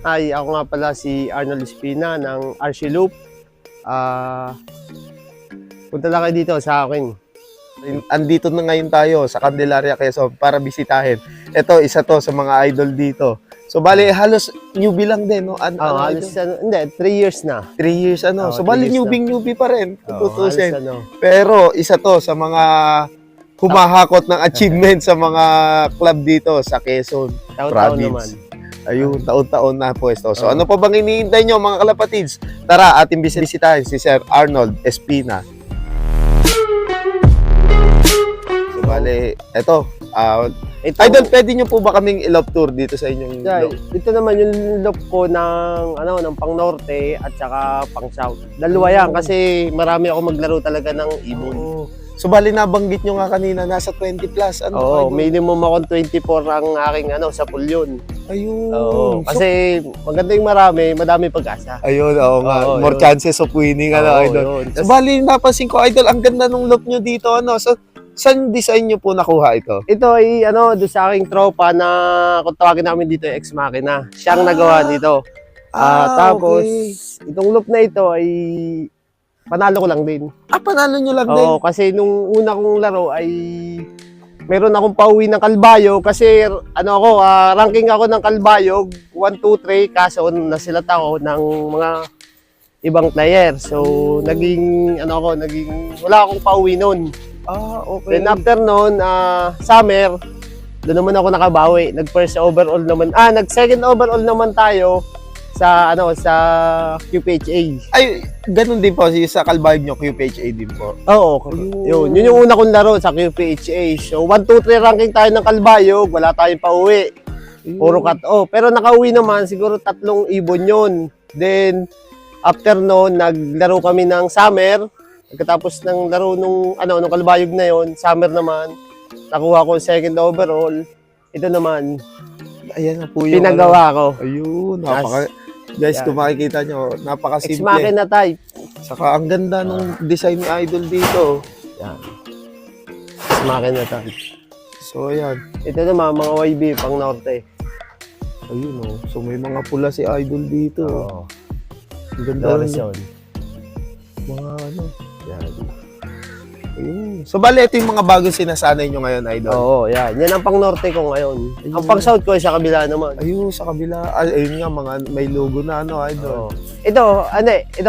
Hi, ako nga pala si Arnold Espina ng RC Loop. Punta lang kayo dito sa akin. Andito na ngayon tayo sa Candelaria, Quezon para bisitahin. Ito, isa to sa mga idol dito. So, bali, halos newbie lang din, no? Halos, hindi, 3 years na. 3 years, ano? So, bali, newbie pa rin. Tutusin. Pero, isa to sa mga humahakot ng achievement sa mga club dito sa Quezon Province. Ayun, taon-taon na pwesto. So, ano pa bang iniintay nyo, mga kalapatids? Tara, ating bisitahin si Sir Arnold Espina. So, bali, eto. Idol, pwede nyo po ba kaming i-love tour dito sa inyong loop? Ito naman yung loop ko ng pang norte at saka pang south. Dalawa yan kasi marami ako maglaro talaga ng ibon. So, bali, nabanggit nyo nga kanina, nasa 20 plus. Oo, minimum akong 24 ang aking sa pool yun. Ayun. Oo, kasi maganda yung madami pag-asa. Ayun, oo nga. More chances of winning, idol. Yun. So, bali, napansin ko, idol, ang ganda ng loop nyo dito, So, saan design nyo po nakuha ito? Ito ay doon sa aking tropa na kung tawagin namin dito ex machina. Siyang nagawa dito. Tapos itong loop na ito ay panalo ko lang din. Panalo nyo lang din? Oo, kasi nung una kong laro ay meron akong pauwi ng kalbayo kasi ranking ako ng kalbayo 1, 2, 3 kaso nasilat ako ng mga ibang player. So naging wala akong pauwi noon. Okay. Then after noon, summer, doon naman ako nakabawi. Nag-first overall naman. Nag-second overall naman tayo sa QPHA. Ay, ganun din po sa Kalbayog nyo, QPHA din po. Oo. Yun yung una kong laro sa QPHA. So 1, 2, 3 ranking tayo ng Kalbayog, wala tayong pauwi. Puro cut-off. Pero nakauwi naman, siguro 3 ibon yun. Then, after noon, naglaro kami ng summer. Pagkatapos ng laro nung Kalbayog na yon, summer naman, nakuha ko second overall. Ito naman, ayan na po yung pinagawa ko. Ayun, guys, kung makikita nyo, napakasimple. Ex-machina type. Saka ang ganda ng design ni Idol dito. Yan. Ex-machina type. So, ayan. Ito naman, mga YB, pang norte. Ayun, So, may mga pula si Idol dito. Ang ganda rin. Mga yan. Ayun. So, bali, ito yung mga bagong sinasanay nyo ngayon, Idol? Oo, yan. Yan ang pang norte ko ngayon. Ayun. Ang pang south ko ay sa kabila naman. Ayun, sa kabila. Ayun nga, may logo na, Idol? Ito,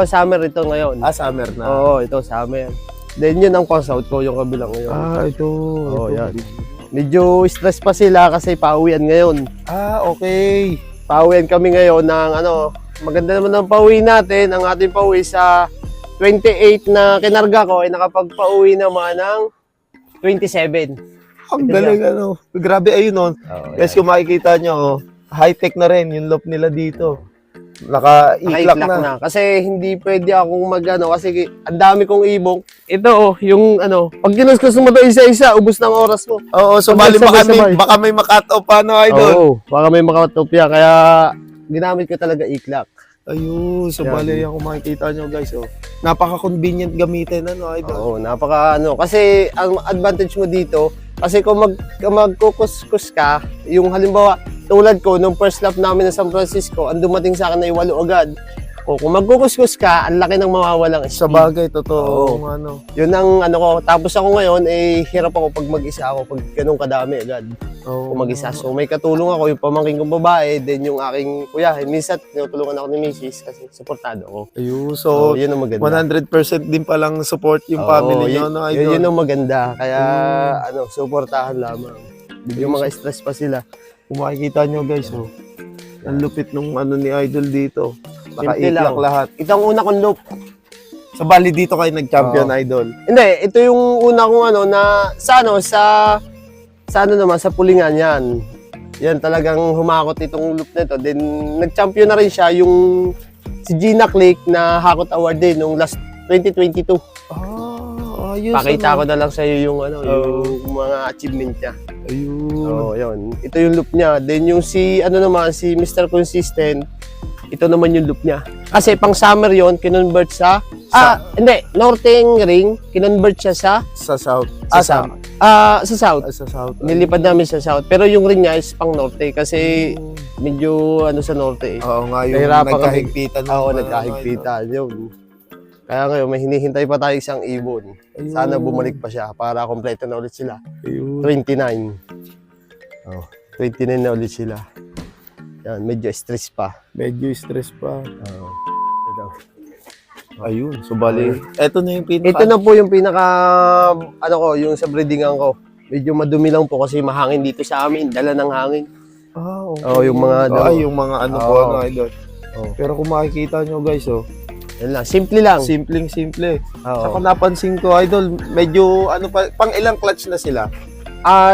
summer ito ngayon. Summer na. Oo, ito, summer. Then, yun ang pang south ko, yung kabila ngayon. Ito. Oo, yan. Medyo stress pa sila kasi pauwian ngayon. Okay. Pauwian kami ngayon ng maganda naman ang pauwi natin. Ang ating pauwi sa 28 na kinarga ko ay nakapagpauwi naman ng 27. Ang galing, Grabe, ayun, Guys, kung makikita nyo, high-tech na rin yung loop nila dito. Naka-i-clock na. Kasi hindi pwede akong kasi ang dami kong ibong. Ito, yung pag kinuskus mo ito isa-isa, ubos ng oras mo. Oo, so bali baka may makat off Idol? Oo, baka may makat off kaya ginamit ko talaga i-clock. Ayun, so bali yan kung makikita nyo, guys, napaka-convenient gamitin, Idol? Oo, kasi ang advantage mo dito, kasi kung magkukuskus ka, yung halimbawa, tulad ko, nung first lap namin sa San Francisco, ang dumating sa akin ay 8 agad. Kung magkukuskus ka, ang laki ng mawawalang speed. Sa bagay, totoo. Yun ang ko. Tapos ako ngayon, hirap ako pag mag-isa ako, pag ganun kadami agad. Kung mag-isa. So may katulong ako, yung pamangking kong babae, then yung aking kuya. Minsan, tinutulungan ako ni Mrs. kasi supportado ako. Ayun, so yun ang maganda. 100% din palang support yung family nyo, Idol? Yun ang maganda. Kaya, supportahan lamang. Yung mga stress pa sila. Kung makikita nyo, guys, ang lupit nung ni Idol dito. Naka-i-clock lahat. Ito ang una kong loop. Sa bali dito kayo nag-champion, Idol? Hindi, ito yung una kong sa pulingan yan. Yan talagang humakot itong loop na ito. Then nag-champion na rin siya yung si Gina Click na Hakot Award din nung last 2022. Ayos. Pakita ko na lang sa iyo yung yung mga achievement niya. Ayun. Yun. Ito yung loop niya. Then yung si Mr. Consistent, ito naman yung loop niya. Kasi pang summer yon kinonvert sa Northern Ring, kinonvert siya sa South. Sa South. Sa South. Nilipad namin sa South. Pero yung ring niya is pang Norte kasi medyo ano sa norte eh. Oo nga, yung Nahirapan kami. nagkahigpitan. Oo, nagkahigpitan yun. Kaya ngayon, may hinihintay pa tayo isang ibon. Sana bumalik pa siya para kompleto na ulit sila. Ayun. 29. Oh, 29 na ulit sila. Yan, medyo stress pa. Medyo stress pa. Oo. Ito. Ayun, so bali, eto na yung pinaka... Ito na po yung pinaka, ano ko, yung sa breedingan ko. Medyo madumi lang po kasi mahangin dito sa amin. Dala ng hangin. Ah, okay. Oo, yung mga... yung mga ano po, Oo. ano, idol. Oo. Pero kung makikita nyo guys, Yan lang, simple lang. simpleng-simple. Saka Oo. napansin ko, idol, medyo, ano pa, pang ilang clutch na sila.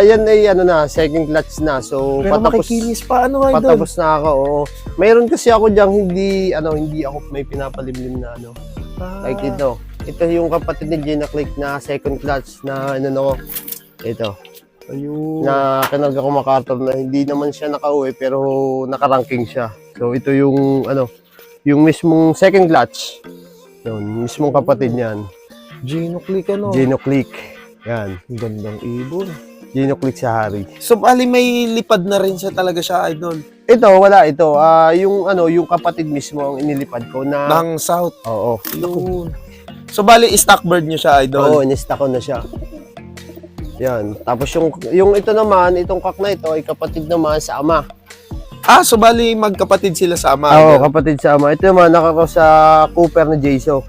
Yan ay ano na, second clutch na. So, Pero makikinis pa, ano, idol? patapos na ako, oo. Mayroon kasi ako diyang hindi ako may pinapalimlim na ano. Ah, Like ito. Ito yung kapatid ni Gina Click na second clutch na ano ko. Ito. Ayun. Na kinarga ko MacArthur na hindi naman siya nakauwi pero nakaranking siya. So ito yung ano, yung mismong second clutch. Yun, mismong kapatid niyan. Gino Click, ano? Gino Click. Yan. Ang gandang ibon. Gino Click sa Hari. So, bali may lipad na rin siya talaga siya, idol. Ito, wala ito. Yung ano, yung kapatid mismo ang inilipad ko na Ng South. Oo. Yun. So, bali, stock bird nyo siya, idol. Oo, inista ko na siya. Yan. Tapos yung ito naman, itong kak na ito ay kapatid naman sa ama. Ah, so bali, magkapatid sila sa ama. Oo, idol. kapatid sa ama. Ito naman, nakakross sa Cooper na Jaso.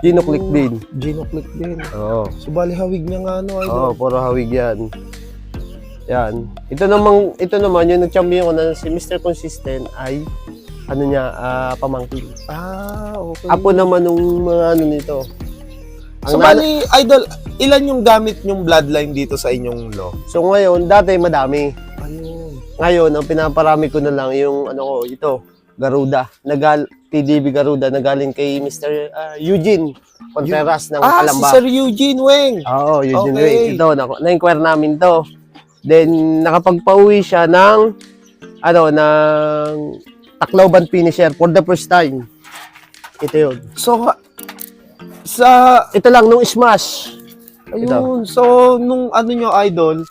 Gino Click din. Gino Click din. Oo. So, bali, hawig niya nga, ano, idol. Oo, puro hawig yan. Yan. Ito naman, yung nag-champion ko na si Mr. Consistent ay, ano niya, pamangkin. Ah, okay. Apo naman nung mga ano nito. So, bali, idol, ilan yung gamit yung bloodline dito sa inyong law? So ngayon, dati madami. Ayun. Ngayon, ang pinaparami ko na lang yung ano ko, ito, Garuda. TDB Garuda, nagaling kay Mr. Eugene Contreras ng Si Calamba. Sir Eugene Weng. Oo, Eugene Okay. Wing. Ito, na-inquire namin to. Then, nakapagpauwi siya ng Tacloban finisher for the first time. Ito yun. So, Ito lang, nung smash. ayun. So, nung ano nyo, idol,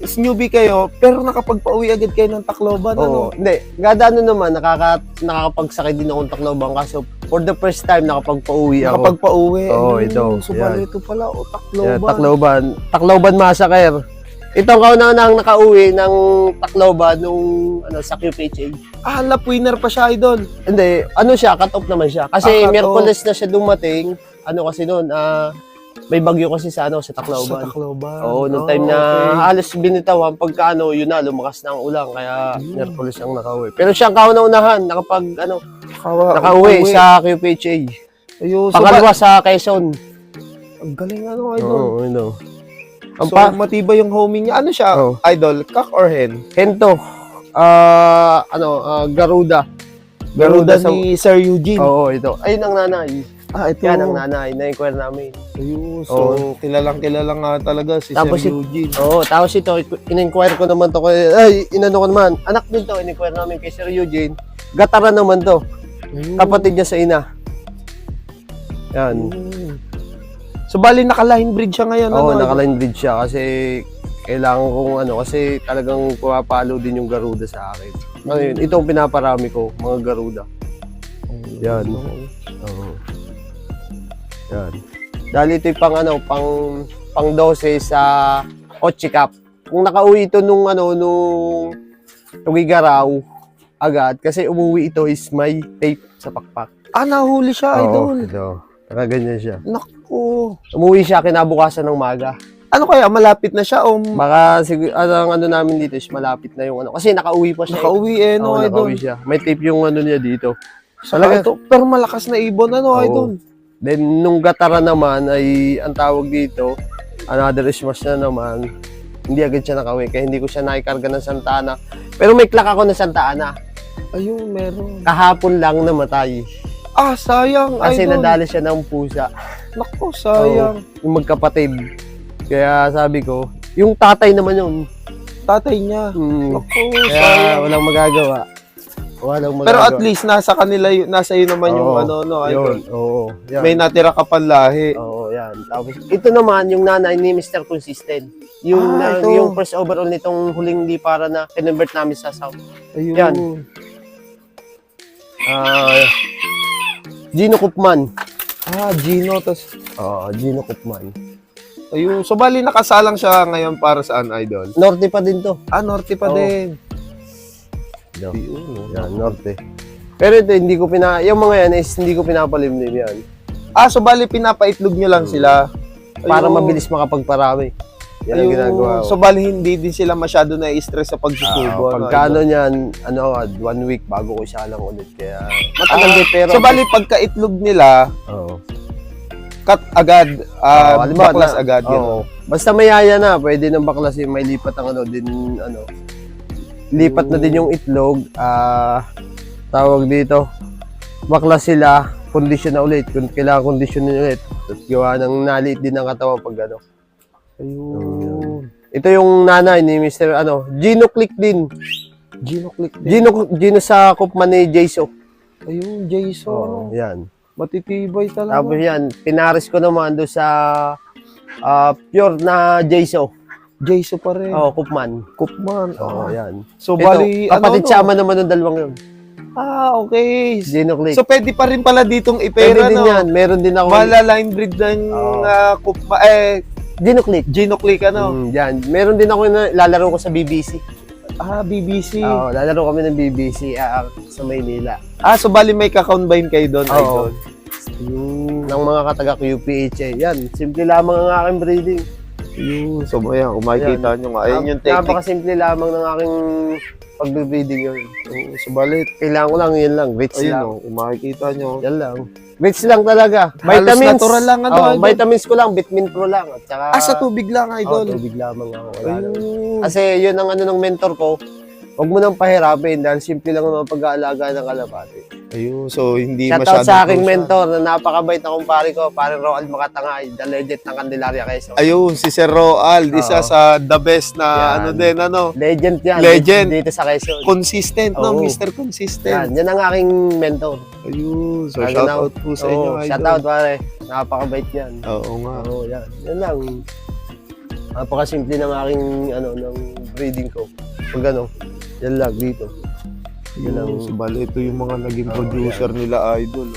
is newbie kayo, pero nakapagpauwi agad kayo ng Tacloban, Oo. ano? Hindi, gada naman, nakakapagsakay din akong Tacloban. Kaso, for the first time, nakapagpauwi ako. Nakapagpauwi. Oo, Ayun. ito. So, Yan. bali, ito pala, Yeah, Tacloban. Tacloban Massacre. Ito ang kauna-unahang nakauwi ng Tacloban nung sa QPHA. Ah, lap winner pa siya, idol. Hindi, siya, cut off naman siya. Kasi cut off. Miyerkules na siya dumating. Kasi noon, may bagyo kasi sa Sa Tacloban. Tacloban. Oo, nung time na halos binitawan, pagka yun na, lumakas na ang ulan, kaya Miyerkules ang nakauwi. Pero siya ang kauna-unahan, nakauwi sa QPHA. Ayun, Pangalawa sa Quezon. ang galing, ano, idol. Oo, So, matibay yung homing niya. Ano siya, Oo. idol? Cock or hen? Hento. Garuda. Garuda sa... ni Sir Eugene. Oo, ito. Ayun ang nanay. Ah, ito. Yan ang nanay. Na-inquire namin. Ayun, so kilalang nga talaga si Tapos Sir Eugene. Oo, tapos ito, in-inquire ko naman to inano ko naman. Anak din to, in-inquire namin kay Sir Eugene. Gataran naman to. Ayun. Kapatid niya sa ina. Yan. Ayun. So, bali, naka-line breed siya ngayon. Oo, ano? naka-line breed siya kasi kailangan kong kasi talagang pumapalo din yung Garuda sa akin. Ngayon, ito ang pinaparami ko, mga Garuda. Yan. Oo. Yan. Dahil ito yung pang 12 sa Ochikap. Kung nakauwi ito nung Tugigaraw agad, kasi umuwi ito is may tape sa pakpak. Ah, nahuli siya, idol. Ito. Ganyan siya. Naku. Umuwi siya kinabukasan ng maga. Ano kaya, malapit na siya o Baka siguro, ang namin dito is malapit na yung kasi nakauwi pa siya. nakauwi no, Oo, idol? nakauwi siya. May tape yung niya dito. Talaga ito, pero malakas na ibon, ano, Oo. idol? Then, nung Gatara naman ay, ang tawag dito, another smash na naman, hindi agad siya nakauwi, kaya hindi ko siya naikarga ng Santa Ana. Pero may clock ako ng Santa Ana. Ayun, meron. Kahapon lang namatay. Ah, sayang, Kasi idol. nadali siya ng pusa. Naku, sayang. Yung magkapatid. Kaya sabi ko, yung tatay naman yun. Tatay niya. Mm, Naku, kaya sayang. walang magagawa. Walang Pero magagawa. at least nasa kanila, nasa iyo naman yung Oo, ano, no, Yun, idol. oo. Yan. May natira ka pang lahi. Oo, yan. Tapos, ito naman, yung nanay ni Mr. Consistent. Yung, Ito. yung first overall nitong huling lipara na kinonvert namin sa South. Ayun. Yan. Gino Kupman. Gino, tas Oo, Gino Kupman. ayun. So, bali nakasalang siya ngayon para saan, idol? Norte pa din to. Norte pa Oo. din. No. Ayun, no. Yan, Norte. Pero ito, hindi ko yung mga yan is hindi ko pinapalimlim yan. So bali pinapaitlog nyo lang sila. Para Ayun. mabilis makapagparami. Yan ang Ayun. ginagawa ko. So bali hindi din sila masyado na-stress sa pagsusubo. Pagka ano niyan, 1 week bago ko siya lang ulit. Kaya matagal din pero... So bali pagka-itlog nila, Oo. cut agad, halimbawa baklas na- agad. Oo. Basta may yaya na, pwede ng baklas yung may lipat ang ano, din ano. Lipat na din yung itlog, tawag dito. Baklas sila, kondisyon na ulit. Kung kailangan kondisyon ulit. At gawa ng naliit din ang katawan pag ano. Ayun. Ito yung nanay ni Mr. Gino Click din. Gino click din. Gino sa Kupman ni Jayso. Ayun, Jason. Yan. Matitibay talaga. Tapos yan, pinaris ko naman doon sa pure na Jayso. Jason pa rin. Kupman. Kupman. Oo, yan. So Ito, bali, kapatid sama naman ng dalawang yun. Okay. Gino Click. So pwede pa rin pala ditong Pwede ipera, din no? yan. Meron din ako. Mala-line breed ng Oo. Kupman, Gino Click. Gino click, Yan. Meron din ako na lalaro ko sa BBC. BBC. Oo, lalaro kami ng BBC sa Maynila. So bali may ka-combine kayo doon, Oo. idol. Ng mga kataga QPHA. Yan. Simple lamang ang aking breeding. Ayun. So ayan, kung makikita nyo nga, ayun yung technique. Napakasimple lamang ng aking pag-breeding yun. So bali, Kailangan ko lang, yun lang. Grits ayun lang. kung makikita nyo. Yan lang. Grits lang talaga. Halos Vitamins. natural lang ano, idol. Vitamins ko lang. Vitamin Pro lang. At saka, Sa tubig lang, idol. tubig lamang ako. Wala Ayun. naman. Kasi yun ang ng mentor ko. Huwag mo nang pahirapin dahil simple lang naman pag-aalaga ng kalapati. Ayun, so hindi Shoutout masyado. sa aking mentor na napakabait na kumpare ko, parang Roald Makatangay, the legend ng Candelaria Quezon. Ayun, si Sir Roald, isa Oo. sa the best na Yan. legend Legend yan. Legend. Dito sa Quezon. consistent, no? Oo. Mr. Yan, Consistent. yan ang aking mentor. Ayun, so Lalo shoutout po sa inyo, idol. Shoutout pare. Napakabait yan. Oo nga. Oo, yan. Yan lang. Napakasimple ng aking, ng breeding ko. Pag yan lang dito. Yan lang. So, bali, ito yung mga naging producer nila, idol.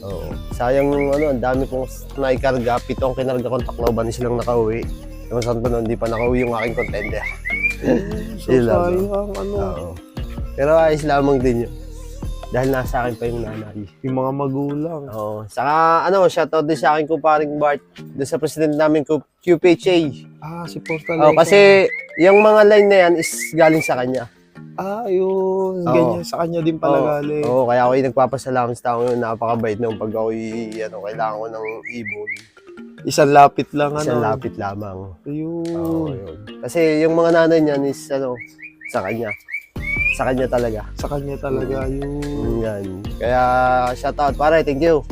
Oo. Sayang ang dami kong naikarga. 7 ang kinarga kong Tacloban, silang nakauwi. Yung santo nun, hindi pa nakauwi yung aking contender. So, Yun lang, sayang, Oo. Pero ayos lamang din yun. Dahil nasa akin pa yung nanay. yung mga magulang. Oo. Saka, shoutout din sa akin kumparing Bart. Doon sa president namin QPHA. Si Portal. Kasi, yung mga line na yan is galing sa kanya. Ayun. Oo. Ganyan, sa kanya din pala galing. Oo, kaya ako yung nagpapasalamat sa tao yun. Napakabait nung pag ako kailangan ko ng ibon. Isang lapit lang, Isang lapit lamang. Ayun. Oo, yun. Kasi yung mga nanay niyan is, sa kanya. Sa kanya talaga. Sa kanya talaga, yun. Yan. Kaya, shoutout pare, thank you.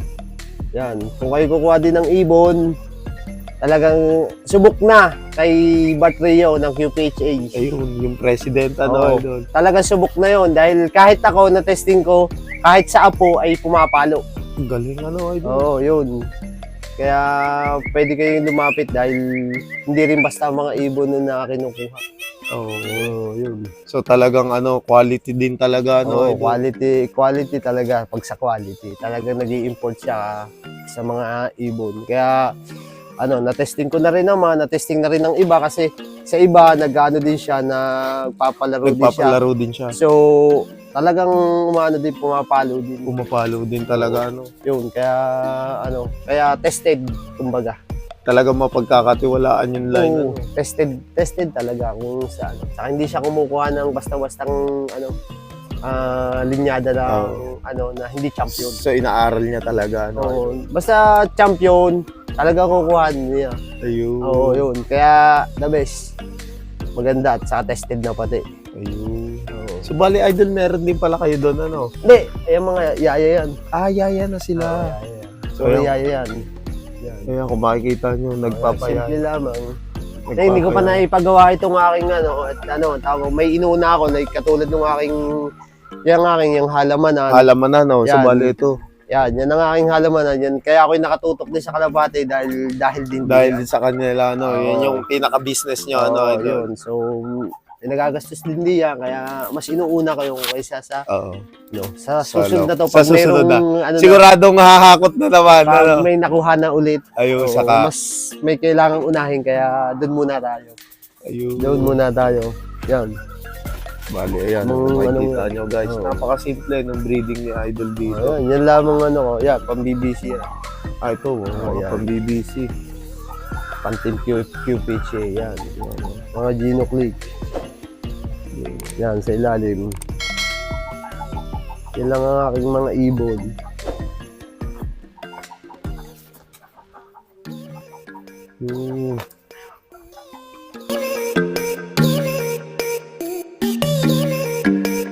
Yan. Kung kayo kukuha din ng ibon, talagang subok na kay Bart Rio ng QPHA. Ayun, yung president, Oo. idol. Talagang subok na yon dahil kahit ako na testing ko, kahit sa apo ay pumapalo. Galing, idol. Oo, yun. Kaya pwede kayong lumapit dahil hindi rin basta mga ibon na kinukuha. Oo, yun. So talagang quality din talaga, Oo, idol. quality talaga. Pag sa quality, talagang nag-i-import siya sa mga ibon. Kaya, na-testing ko na rin na-testing na rin ng iba kasi sa iba, din siya, Nagpapalaro din siya. So, talagang pumapalo din. Pumapalo din talaga, Yun, kaya, kaya tested, kumbaga. Talagang mapagkakatiwalaan yung line, Oo, tested talaga kung saan. Saka hindi siya kumukuha ng basta-bastang, linyada na hindi champion. So inaaral niya talaga, Oo, basta champion, talaga kukuha niya. Ayun. Oo, yun. Kaya, the best. Maganda at saka tested na pati. Ayun. Oo. So bali, idol, meron din pala kayo doon, Hindi, yung mga yaya yan. Yaya na sila. Yaya yan. So, Ayun. yaya yan. Yan. Ayan, kung makikita nyo, nagpapaya. Simple lamang. Eh, hindi ko pa naipagawa itong aking tawag ko, may inuna ako na katulad ng aking Yan ang aking yung halamanan. Halamanan, no? Yan. Subali ito. Yan ang aking halamanan. Yan. Kaya ako'y nakatutok din sa kalapate dahil din Dahil diyan. sa kanila, no? Oo. Yun yung pinaka-business nyo, ano? Oo, Idol? yun. So, nagagastos din diyan. Kaya mas inuuna ko yung kaysa sa, Oo. no, sa susunod na to. Sa Pag susunod na. merong, ano Siguradong hahakot na naman, pag ano? may nakuha na ulit. Ayun, Oo, saka. mas may kailangang unahin. Kaya doon muna tayo. Ayun. Doon muna tayo. Yan. Bali, ayan. Makikita nyo, guys. Napaka-simple ng breeding ni Idol dito. Ayan, yan lamang ano ko. Yan, pang BBC yan. Ito, mga Ayan. pang-BBC. Pantin QPHA, yan. Mga Gino Click. Yan, sa ilalim. Yan lang ang aking mga ibon.